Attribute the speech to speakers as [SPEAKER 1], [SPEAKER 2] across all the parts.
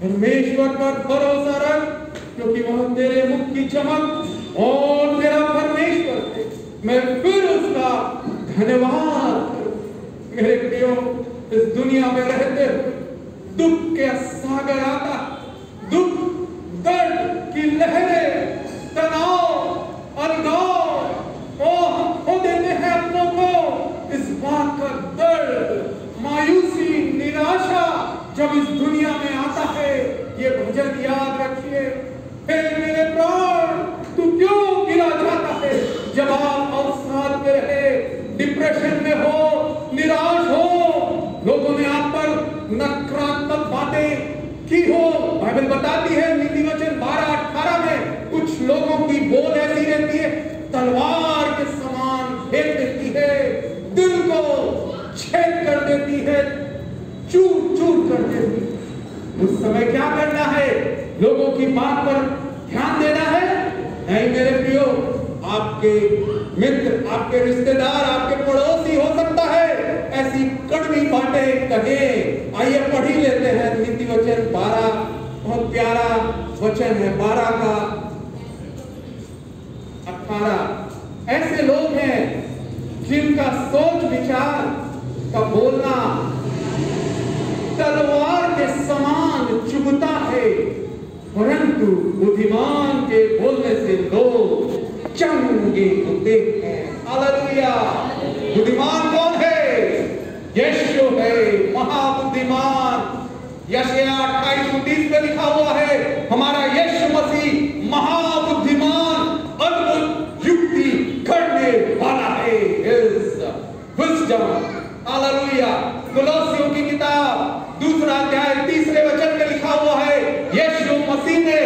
[SPEAKER 1] परमेश्वर पर भरोसा रख, क्योंकि वह तेरे मुख की चमक और तेरा परमेश्वर है। मैं फिर उसका धन्यवाद करूं। मेरे प्रियो, इस दुनिया में रहते दुख के सागर आता, दुख दर्द की लहरें, तनाव, अलगाव और हम खो देते हैं अपनों को। इस बात का दर्द, मायूसी, निराशा जब इस दुनिया में आता है, ये भजन याद रखिए। हे मेरे प्राण, तू क्यों गिरा जाता है? जब आप अवसाद में रहे, डिप्रेशन में हो, निराश हो, लोगों ने आप पर नकारात्मक बातें की हो, बाइबल बताती है नीति वचन 12:18 में कुछ लोगों की बोल ऐसी रहती है, तलवार के समान फेंक देती है, दिल को छेद कर देती है, चूर चूर कर देती है। उस समय क्या करना है? लोगों की बात पर ध्यान देना है? नहीं मेरे प्रियो, आपके मित्र, आपके रिश्तेदार, आपके पड़ोसी हो सकता है ऐसी कड़वी बातें कहे। आइए पढ़ ही लेते हैं नीति वचन 12, बहुत प्यारा वचन है, 12 का 18। ऐसे लोग हैं जिनका सोच विचार का बोलना तलवार के समान चुभता है, परंतु बुद्धिमान के बोलने से लोग चंगे होते हैं। हालेलुया! बुद्धिमान कौन है? यीशु है, महाबुद्धिमान। यशायाह 28:19 में लिखा हुआ है, हमारा यीशु मसीह महाबुद्धिमान, अद्भुत युक्ति करने वाला है। हालेलुया! कोलोसियों की किताब 2 अध्याय 3 वचन में लिखा हुआ है, यीशु मसीह ने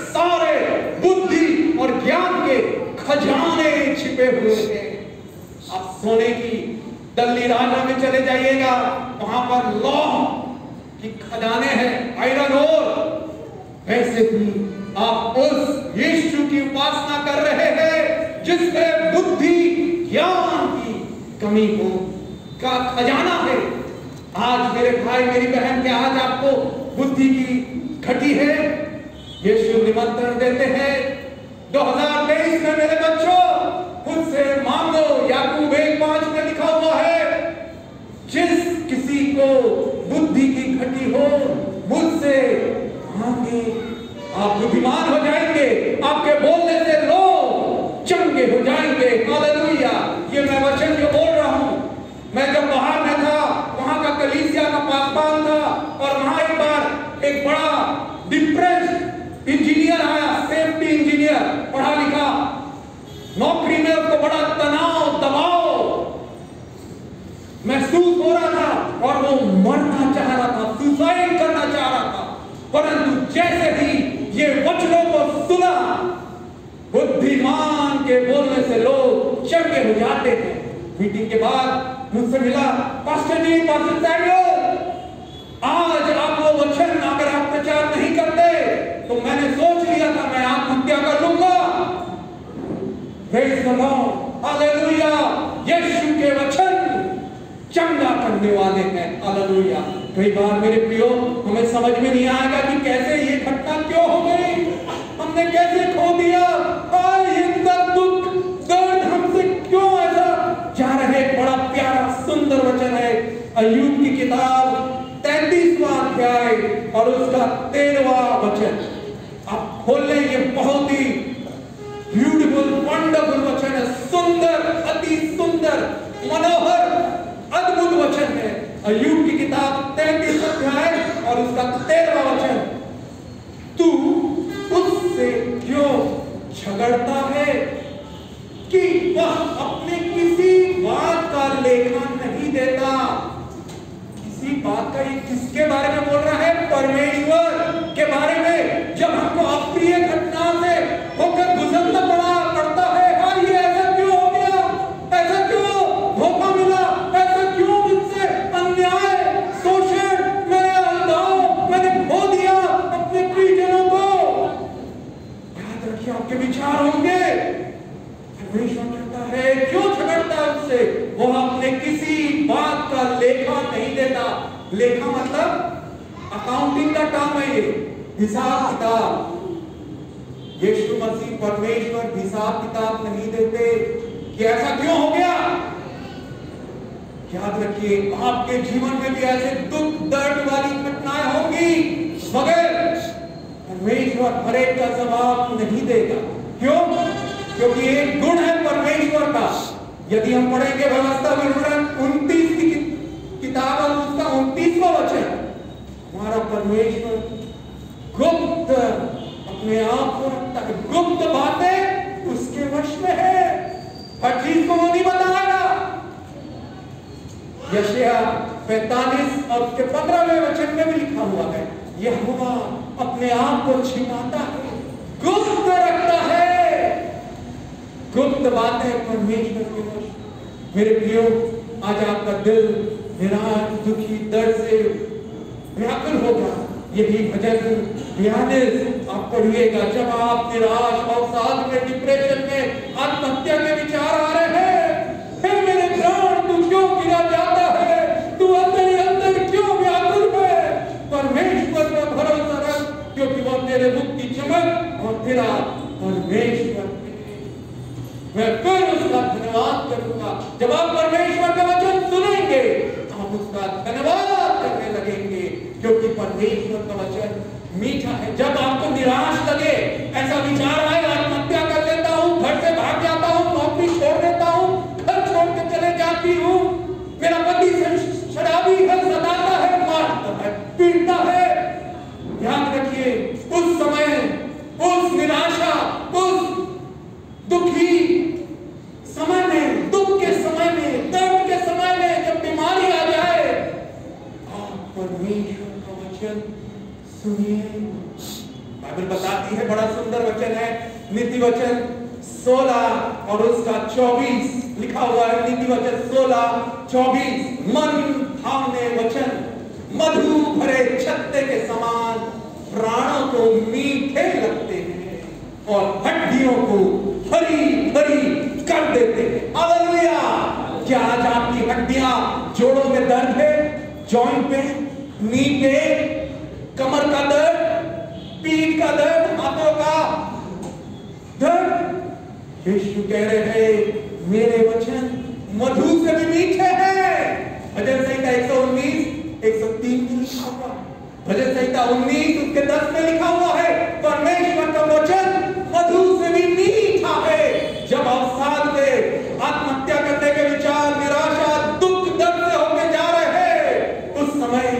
[SPEAKER 1] सारे बुद्धि और ज्ञान के खजाने छिपे हुए हैं। आप सोने की दल्ली राजा में चले जाइएगा, वहां पर लौह की खजाने हैं, आयरन ओर। वैसे ही आप उस यीशु की उपासना कर रहे हैं जिसमें बुद्धि ज्ञान की कमी हो का खजाना है। आज मेरे भाई मेरी बहन के आज आपको बुद्धि की घटी है, यीशु निमंत्रण देते हैं 2023 में मेरे बच्चों खुद से मांगो। याकूब 1:5 में लिखा हुआ है, जिस किसी को बुद्धि की घटी हो मुझसे मांगे, आप बुद्धिमान हो जाएंगे, आपके बोलने से लोग चंगे हो जाएंगे। हालेलुया! ये मैं वचन जो बोल रहा हूं, मैं जब बाहर में था, वहां का कलीसिया का पासवान था और वहां एक बार एक बड़ा डिप्रेस्ड इंजीनियर आया, सेफ्टी इंजीनियर, पढ़ा लिखा, नौकरी में उसको बड़ा तनाव दबाव महसूस हो रहा था और वो मरना चाह रहा था, सुसाइड करना चाह रहा था। परंतु जैसे ही ये वचनों को सुना, बुद्धिमान के बोलने से लोग चंगे हो जाते हैं। मीटिंग के बाद मुझसे मिला, पास्टर जी, पास्टर सैमुअल, आज आप वो वचन अगर आप प्रचार नहीं करते तो मैंने सोच लिया था मैं आत्महत्या कर लूंगा। Praise the lord, hallelujah! यीशु के वचन चंगा करने वाले हैं। हालेलुया! कई बार मेरे प्रियो हमें समझ में नहीं आएगा कि कैसे ये घटना क्यों हो गई, हमने कैसे खो दिया, दुख दर्द हमसे क्यों ऐसा जा रहे। बड़ा प्यारा सुंदर वचन है, अय्यूब की किताब 33वां अध्याय और उसका 13वां वचन। आप खोल लें, ये बहुत ही ब्यूटीफुल वंडरफुल वचन है, सुंदर, अति सुंदर, मनोहर, अद्भुत वचन है। अय्यूब की किताब 33 अध्याय और उसका 13वां वचन। तू उससे क्यों झगड़ता है कि वह अपने किसी बात का लेखा नहीं देता। किसी बात का, ये किसके बारे में बोल रहा है? परमेश्वर के बारे में। जब हमको अप्रिय घटना से होकर गुजरना पड़ता है, हाँ ये ऐसा क्यों हो गया, ऐसा क्यों धोखा मिला, ऐसा क्यों मुझसे अन्याय, शोषण, मैंने अलगाव, मैंने खो दिया अपने प्रियजनों को। याद रखिए, आपके विचार होंगे। परमेश्वर कहता है क्यों झगड़ता है उससे? वो अपने किसी बात का लेखा नहीं देता। लेखा मतलब अकाउंटिंग का काम है ये। हिसाब किताब। यीशु मसीह परमेश्वर हिसाब किताब नहीं देते कि ऐसा क्यों हो गया। याद रखिए, आपके जीवन में भी ऐसे दुख दर्द वाली घटनाएं होंगी, मगर परमेश्वर हर एक का जवाब नहीं देगा। क्यों? क्योंकि एक गुण है परमेश्वर का। यदि हम पढ़ेंगे व्यवस्था विवरण 29 की किताब और उसका 29वां वचन, हमारा परमेश्वर गुप्त अपने आप को रखता है, गुप्त बातें उसके वश में है, हर चीज को वो नहीं बताएगा। यशायाह 45 और उसके 15वें वचन में भी लिखा हुआ है, यहोवा अपने आप को छिपाता है, गुप्त रखता है, गुप्त बातें परमेश्वर के वश। मेरे प्रियो, आज आपका दिल निराश, दुखी, दर्द से व्याकुल होगा। यही भजन 42 आप पढ़िएगा। जब आप निराश, अवसाद में, डिप्रेशन में, आत्महत्या के विचार आ रहे हैं, हे मेरे प्राण तू क्यों गिरा जाता है, तू अंदर ही अंदर क्यों व्याकुल है, परमेश्वर पर भरोसा रख, क्योंकि वह तेरे मुख की चमक और तेरा परमेश्वर। मैं फिर उसका धन्यवाद करूंगा। जब आप परमेश्वर का वचन सुनेंगे, आप उसका धन्यवाद करने लगेंगे, क्योंकि परमेश्वर का वचन मीठा है। जब आपको निराश लगे, ऐसा विचार आए, आत्महत्या कर लेता हूं, घर से भाग जाता हूं, नौकरी छोड़ देता हूं, घर छोड़ के चले जाती हूं, मेरा पति शराबी है, सताता है, मारता है, पीटता है, ध्यान रखिए, उस समय, उस निराशा, उस दुखी समय में, दुख के समय में, दर्द के समय में, जब बीमारी आ जाए, आप परमेश्वर का वचन सुनिए। बाइबल बताती है, बड़ा सुंदर वचन है, नीति वचन 16 और उसका 24 लिखा हुआ है। नीति वचन 16:24, मन भावने वचन मधु भरे छत्ते के समान प्राणों को मीठे लगते हैं और हड्डियों को हरी भरी कर देते हैं। हालेलुया। क्या आज आपकी हड्डियां, जोड़ों में दर्द है, जॉइंट पे, नी पे, कमर का दर्द, पीठ का दर्द, हाथों का दर्द? यीशु कह रहे हैं, मेरे वचन मधु से भी मीठे हैं। भजन संहिता 119, 103 में लिखा हुआ। भजन संहिता 19 उसके 10 में लिखा हुआ है, परमेश्वर का वचन मधु से भी मीठा है। जब अवसाद में, आत्महत्या करने के विचार, निराशा, दुख, दर्द से होके जा रहे हैं, उस समय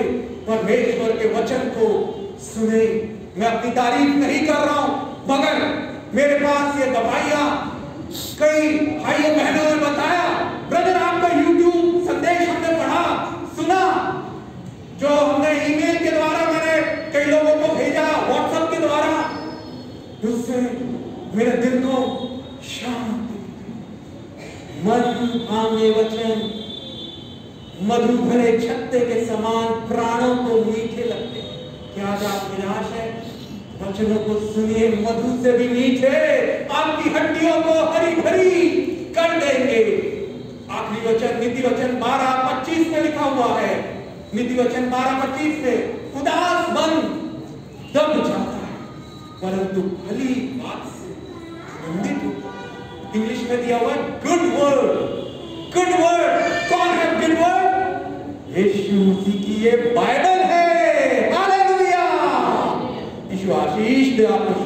[SPEAKER 1] परमेश्वर के वचन को सुने। मैं अपनी तारीफ नहीं कर रहा हूं, मगर मेरे पास ये दवाइयां, कई भाइयों बहनों ने बताया, ब्रदर आपका YouTube संदेश हमने पढ़ा, सुना, जो हमने ईमेल के द्वारा, मैंने कई लोगों को भेजा, व्हाट्सएप के द्वारा, उससे मेरे दिल को शांति, मन भावने वचन मधु भरे छत्ते के समान प्राणों को मीठे लगते हैं। क्या आज आप निराश है? वचनों को सुनिए, मधु से भी मीठे, आपकी हड्डियों को हरी भरी कर देंगे। आखिरी वचन नीति वचन 12:25 में लिखा हुआ है। नीति वचन 12:25 में, उदास मन दब जाता है, परंतु भली बात से आनंदित होता है। इंग्लिश में दिया हुआ गुड वर्ड। गुड वर्ड, कौन है गुड वर्ड? यीशु मसीह की ये बाइबल है। हालेलुया। यीशु आशीष दे आपको।